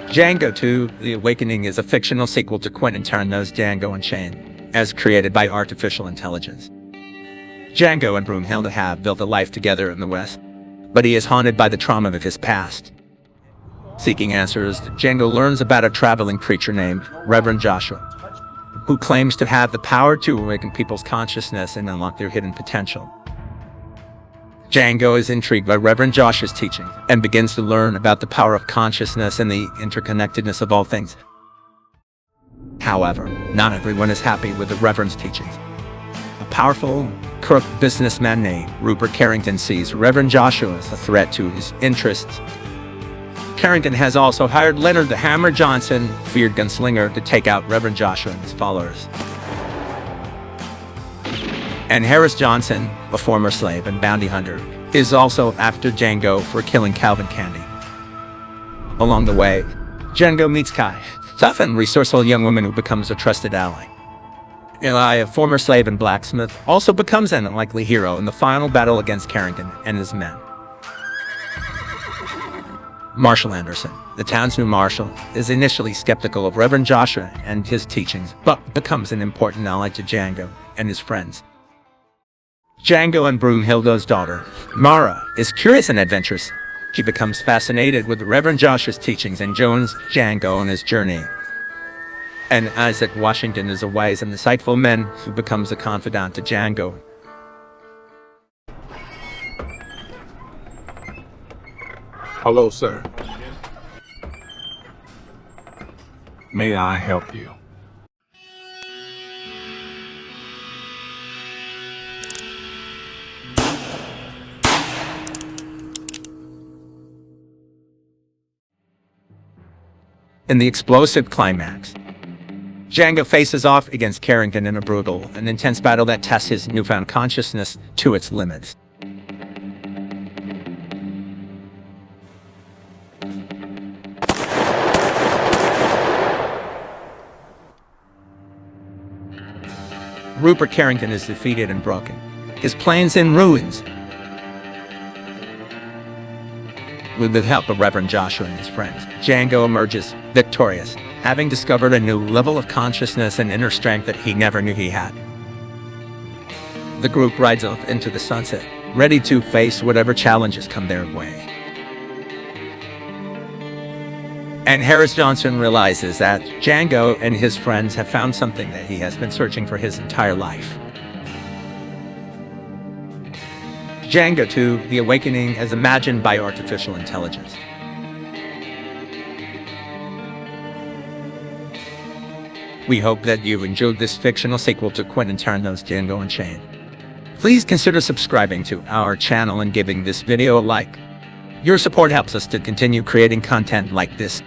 Django 2: The Awakening is a fictional sequel to Quentin Tarantino's Django Unchained, as created by artificial intelligence. Django and Broomhilda have built a life together in the West, but he is haunted by the trauma of his past. Seeking answers, Django learns about a traveling preacher named Reverend Joshua, who claims to have the power to awaken people's consciousness and unlock their hidden potential. Django is intrigued by Reverend Joshua's teachings and begins to learn about the power of consciousness and the interconnectedness of all things. However, not everyone is happy with the Reverend's teachings. A powerful, corrupt businessman named Rupert Carrington sees Reverend Joshua as a threat to his interests. Carrington has also hired Leonard the Hammer Johnson, feared gunslinger, to take out Reverend Joshua and his followers. And Harris Johnson, a former slave and bounty hunter, is also after Django for killing Calvin Candy. Along the way, Django meets Kai, a tough and resourceful young woman who becomes a trusted ally. Eli, a former slave and blacksmith, also becomes an unlikely hero in the final battle against Carrington and his men. Marshall Anderson, the town's new marshal, is initially skeptical of Reverend Joshua and his teachings, but becomes an important ally to Django and his friends. Django and Broomhilda's daughter, Mara, is curious and adventurous. She becomes fascinated with Reverend Joshua's teachings and joins Django on his journey. And Isaac Washington is a wise and insightful man who becomes a confidant to Django. Hello, sir. May I help you? In the explosive climax, Django faces off against Carrington in a brutal and intense battle that tests his newfound consciousness to its limits. Rupert Carrington is defeated and broken, his plans in ruins. With the help of Reverend Joshua and his friends, Django emerges victorious, having discovered a new level of consciousness and inner strength that he never knew he had. The group rides off into the sunset, ready to face whatever challenges come their way. And Harris Johnson realizes that Django and his friends have found something that he has been searching for his entire life. Django 2: The Awakening is imagined by artificial intelligence. We hope that you enjoyed this fictional sequel to Quentin Tarantino's Django Unchained. Please consider subscribing to our channel and giving this video a like. Your support helps us to continue creating content like this.